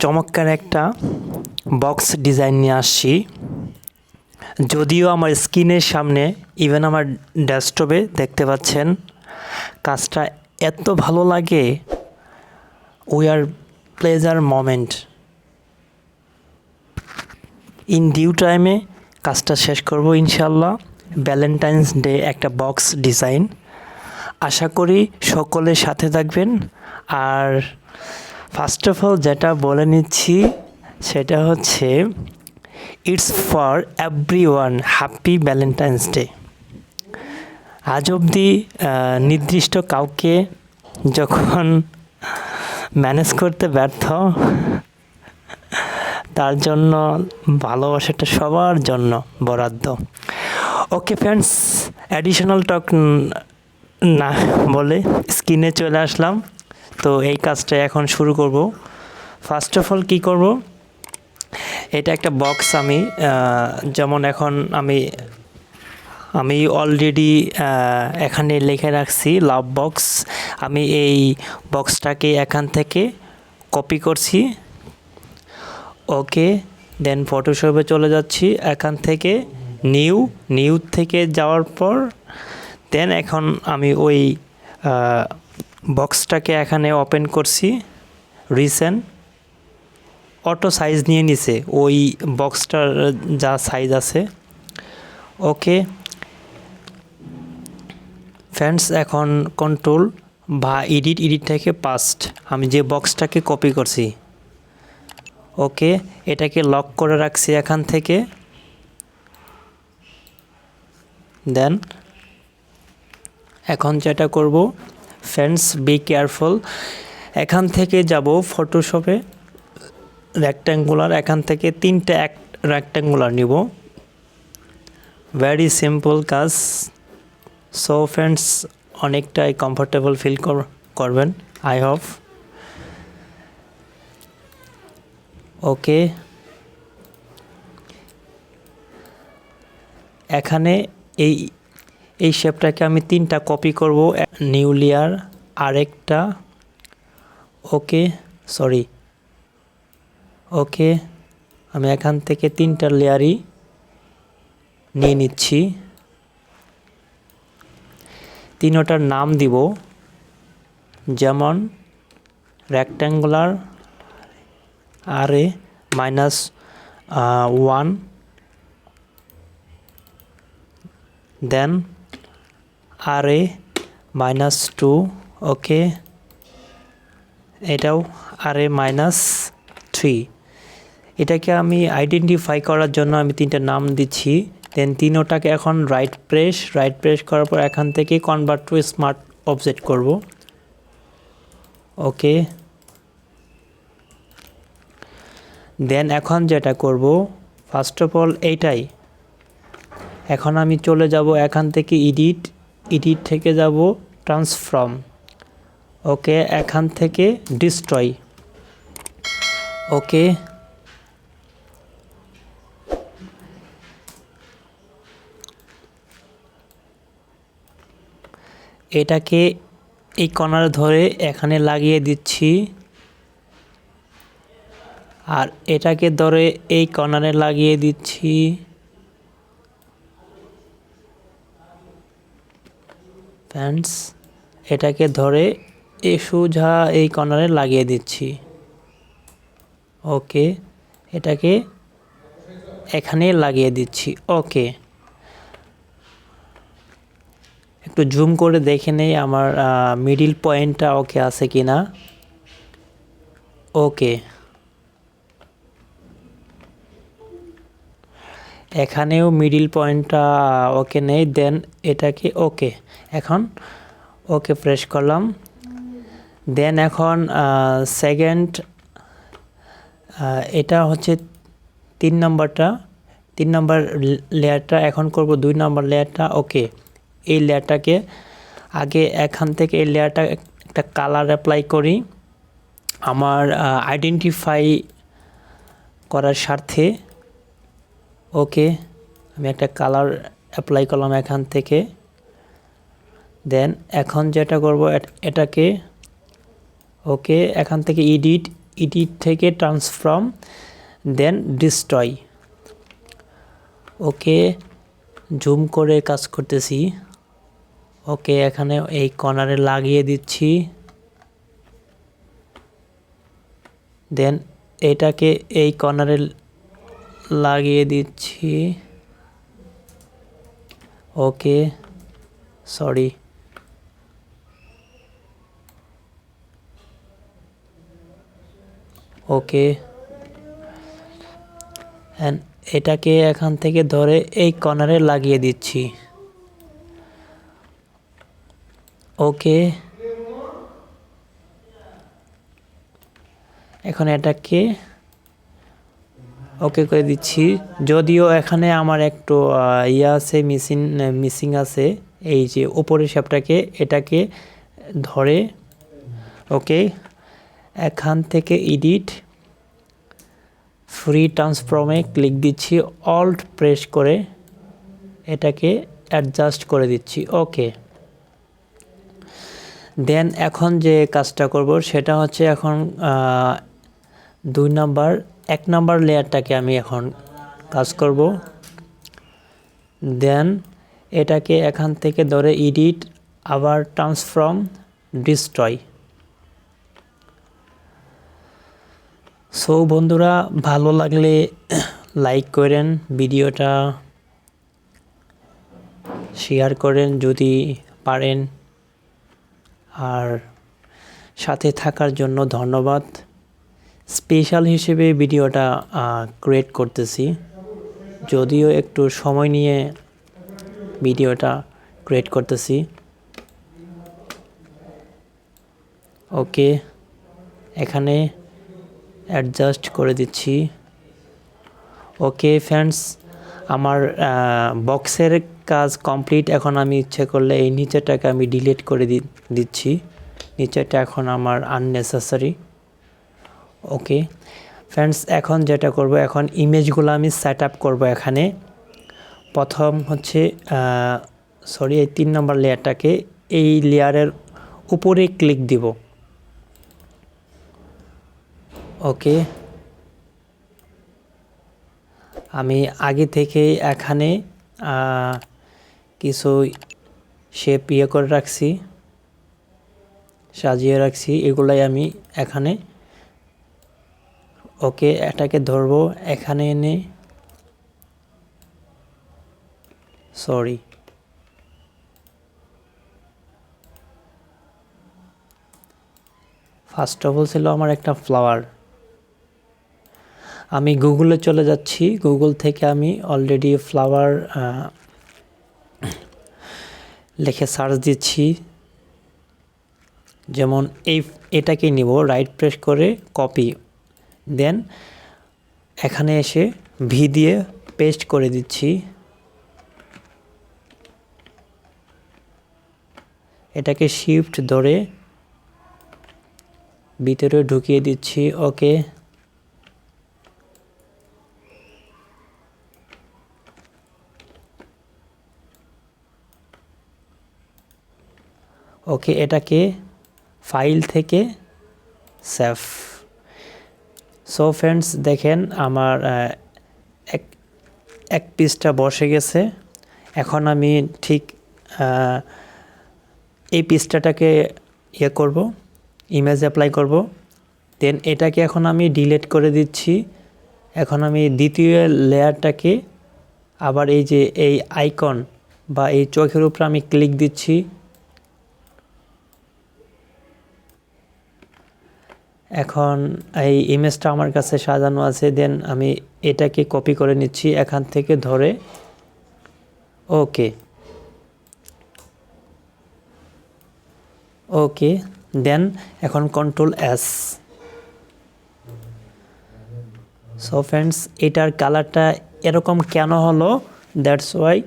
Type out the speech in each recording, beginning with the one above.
চমৎকার একটা box design নিয়ে আসছি। যদিও আমার স্ক্রিনের সামনে ইভেন আমার ডেস্কটপে দেখতে পাচ্ছেন, কাজটা এত ভালো লাগে। We are pleasure moment. In due টাইমে কাজটা শেষ করব ইনশাল্লাহ। ভ্যালেন্টাইন্স ডে একটা বক্স ডিজাইন। আশা করি সকলের সাথে থাকবেন। আর ফার্স্ট অফ অল যেটা বলে নিচ্ছি সেটা হচ্ছে, it's for everyone, happy Valentine's day. আজ অবধি নির্দিষ্ট কাউকে যখন ম্যানেজ করতে ব্যর্থ, তার জন্য ভালোবাসাটা সবার জন্য বরাদ্দ। ওকে ফ্রেন্ডস, অ্যাডিশনাল টক না বলে স্ক্রিনে চলে আসলাম। তো এই কাজটা এখন শুরু করব। ফার্স্ট অফ অল কী করব, এটা একটা বক্স। আমি যেমন এখন আমি অলরেডি এখানে লিখে রাখছি লাভ বক্স। আমি এই বক্সটাকে এখান থেকে কপি করছি। ওকে, দেন ফটোশপে চলে যাচ্ছি। এখান থেকে নিউ থেকে যাওয়ার পর দেন এখন আমি ওই বক্সটাকে এখানে ওপেন করছি। রিসেন্ট অটো সাইজ নিয়ে নিছে ওই বক্সটার যা সাইজ আছে। ওকে ফ্রেন্ডস, এখন কন্ট্রোল বা এডিট থেকে পাস্ট, আমি যে বক্সটাকে কপি করছি। ওকে, এটাকে লক করে রাখছি এখান থেকে। দেন এখন যেটা করব, ফ্রেন্ডস বি কেয়ারফুল। এখান থেকে যাব ফটোশপে, রেক্ট্যাঙ্গুলার, এখান থেকে 3টে রেক্ট্যাঙ্গুলার নিব। ভেরি সিম্পল কাজ। সো ফ্রেন্ডস, অনেকটাই কমফোর্টেবল ফিল করবেন আই হোপ। ওকে, এখানে এই শেপটাকে আমি 3টা কপি করব। নিউ লেয়ার, আরেকটা। ওকে ওকে, আমি এখান থেকে 3টা লেয়ারই নিয়ে নিচ্ছি। 3টার নাম দিব, যেমন রেক্ট্যাঙ্গুলার আরে -1, দেন আরে -2। ওকে, এটাও আরে -3। এটাকে আমি আইডেন্টিফাই করার জন্য আমি 3টা নাম দিচ্ছি। দেন 3টাকে এখন রাইট প্রেস করার পর এখান থেকে কনভার্ট টু স্মার্ট অবজেক্ট করব। ওকে, দেন এখন যেটা করব, ফার্স্ট অফ অল এইটাই। এখন আমি চলে যাব এখান থেকে এডিট থেকে যাব ট্রান্সফর্ম। ওকে, এখান থেকে ডিস্ট্রয়। ওকে, এটাকে এই কর্নার ধরে এখানে লাগিয়ে দিচ্ছি, আর এটাকে ধরে এই কর্নারে লাগিয়ে দিচ্ছি। ফ্রেন্ডস, এটাকে ধরে সোজা এই কর্নারে লাগিয়ে দিচ্ছি। ওকে, এটাকে এখানে লাগিয়ে দিচ্ছি। ওকে, একটু জুম করে দেখে নেই আমার মিডিল পয়েন্টটা ওকে আছে কিনা। ওকে, এখানেও মিডিল পয়েন্টটা ওকে নেই। দেন এটাকে ওকে, এখন ওকে প্রেস করলাম। দেন এখন সেকেন্ড, এটা হচ্ছে 3 নম্বর লেয়ারটা এখন করব 2 নম্বর লেয়ারটা। ওকে, এই লেয়ারটাকে আগে এখান থেকে এই লেয়ারটা একটা কালার অ্যাপ্লাই করি আমার আইডেন্টিফাই করার স্বার্থে। ওকে, আমি একটা কালার অ্যাপ্লাই করলাম এখান থেকে। দেন এখন যেটা করব, এটাকে ওকে, এখান থেকে এডিট থেকে ট্রান্সফর্ম দেন ডিস্ট্রয়। ওকে, জুম করে কাজ করতেছি। ওকে, এখানে এই কর্নারে লাগিয়ে দিচ্ছি। দেন এটাকে এই কর্নারে লাগিয়ে দিচ্ছি। ওকে, সরি। ওকে, অ্যান্ড এটাকে এখান থেকে ধরে এই কর্নারে লাগিয়ে দিচ্ছি। ওকে, এখন এটাকে ওকে করে দিচ্ছি। যদিও এখানে আমার একটু আছে, মিসিং আছে। এই যে উপরের শেপটাকে এটাকে ধরে ওকে, এখান থেকে এডিট ফ্রি ট্রান্সফর্মে ক্লিক দিচ্ছি, অল্ট প্রেস করে এটাকে অ্যাডজাস্ট করে দিচ্ছি। ওকে, দেন এখন যে কাজটা করব সেটা হচ্ছে এখন 1 নাম্বার লেয়ারটাকে আমি এখন কাজ করব। দেন এটাকে এখান থেকে ধরে এডিট, আবার ট্রান্সফর্ম, ডিস্ট্রয়। সো বন্ধুরা, ভালো লাগলে লাইক করেন, ভিডিওটা শেয়ার করেন যদি পারেন, আর সাথে থাকার জন্য ধন্যবাদ। স্পেশাল হিসেবে ভিডিওটা ক্রিয়েট করতেছি, যদিও একটু সময় নিয়ে ভিডিওটা ক্রিয়েট করতেছি। ওকে, এখানে অ্যাডজাস্ট করে দিচ্ছি। ওকে ফ্রেন্ডস, আমার বক্সের কাজ কমপ্লিট। এখন আমি ইচ্ছে করলে এই নিচেটাকে আমি ডিলিট করে দিচ্ছি। নিচেটা এখন আমার আননেসেসারি। ওকে ফ্রেন্ডস, এখন যেটা করব, এখন ইমেজগুলো আমি সেট আপ করবো। এখানে প্রথম হচ্ছে এই 3 নম্বর লেয়ারটাকে এই লেয়ারের উপরে ক্লিক দিব। ওকে, আমি আগে থেকে এখানে কিছু শেপ করে রাখছি, সাজিয়ে রাখছি, এগুলাই আমি এখানে। ওকে, এটাকে ধরবো, এখানে এনে ফার্স্ট অফ অল ছিল আমার একটা ফ্লাওয়ার। আমি গুগলে চলে যাচ্ছি, গুগল থেকে আমি অলরেডি ফ্লাওয়ার লিখে সার্চ দিচ্ছি। যেমন এটাকে নিব, রাইট প্রেস করে কপি, দেন এখানে এসে ভি দিয়ে পেস্ট করে দিচ্ছি। এটাকে শিফট ধরে ভিতরে ঢুকিয়ে দিচ্ছি। ওকে, ওকে, এটাকে ফাইল থেকে সেভ। সো ফ্রেন্ডস, দেখেন আমার এক পিসটা বসে গেছে। এখন আমি ঠিক এই পিসটাকে করব, ইমেজ অ্যাপ্লাই করব। দেন এটাকে এখন আমি ডিলিট করে দিচ্ছি। এখন আমি দ্বিতীয় লেয়ারটাকে আবার এই যে এই আইকন বা এই চোখের উপরে আমি ক্লিক দিচ্ছি। এখন এই ইমেজটা আমার কাছে সাজানো আছে। দেন আমি এটাকে কপি করে নিচ্ছি এখান থেকে ধরে। ওকে, ওকে, দেন এখন কন্ট্রোল এস। সো ফ্রেন্ডস, এটার কালারটা এরকম কেন হলো, দ্যাটস ওয়াই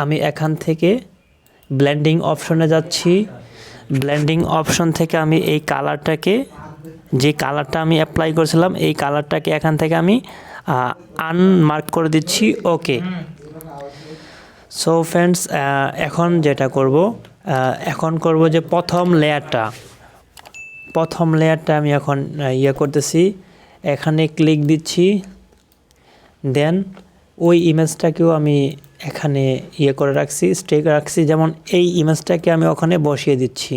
আমি এখান থেকে ব্লেন্ডিং অপশনে যাচ্ছি। ব্লেন্ডিং অপশন থেকে আমি এই কালারটাকে, যে কালারটা আমি অ্যাপ্লাই করেছিলাম, এই কালারটাকে এখান থেকে আমি আনমার্ক করে দিচ্ছি। ওকে, সো ফ্রেন্ডস, এখন যেটা করব, এখন করব যে প্রথম লেয়ারটা, প্রথম লেয়ারটা আমি এখন ইয়ে করতেছি, এখানে ক্লিক দিচ্ছি, দেন ওই ইমেজটাকেও আমি এখানে ইয়ে করে রাখছি, স্টে করে রাখছি, যেমন এই ইমেজটাকে আমি ওখানে বসিয়ে দিচ্ছি।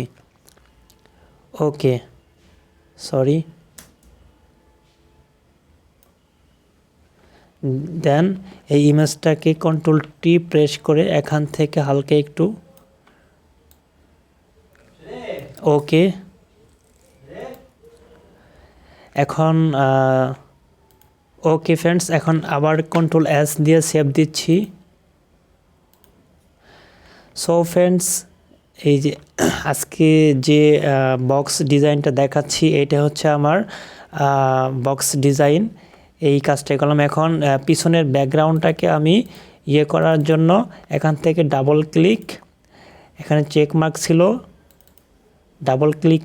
ওকে, সরি। দেন এই ইমেজটাকে কন্ট্রোল টি প্রেস করে এখান থেকে হালকা একটু, ওকে। এখন ওকে ফ্রেন্ডস, এখন আবার কন্ট্রোল এস দিয়ে সেভ দিচ্ছি। সো ফ্রেন্ডস, এই যে আজকে যে বক্স ডিজাইনটা দেখাচ্ছি, এটা হচ্ছে আমার বক্স ডিজাইন। এই কাজটা করলাম। এখন পিছনের ব্যাকগ্রাউন্ডটাকে আমি ইয়ে করার জন্য এখান থেকে ডাবল ক্লিক, এখানে চেক মার্ক ছিল, ডাবল ক্লিক,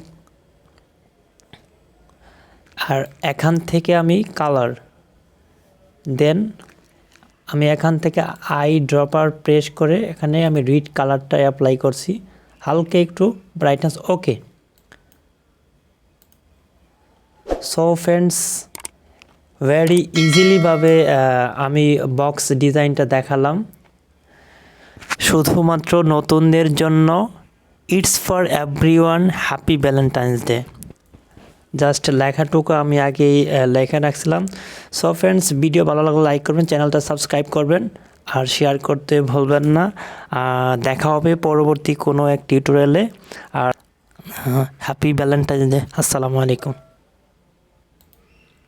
আর এখান থেকে আমি কালার, দেন আমি এখান থেকে আই ড্রপার প্রেস করে এখানে আমি রিড কালারটা অ্যাপ্লাই করছি, হালকা একটু brightness. Okay. So friends, very ইজিলিভাবে আমি বক্স ডিজাইনটা দেখালাম শুধুমাত্র নতুনদের জন্য। It's for everyone, happy Valentine's day. Just লেখাটুকু আমি আগেই লেখা রাখছিলাম। সো ফ্রেন্ডস, ভিডিও ভালো লাগলে লাইক করবেন, চ্যানেলটা সাবস্ক্রাইব করবেন, আর শেয়ার করতে ভুলবেন না। দেখা হবে পরবর্তী কোনো এক টিউটোরিয়ালে। আর হ্যাপি ভ্যালেন্টাইন্স ডে। আসসালামু আলাইকুম।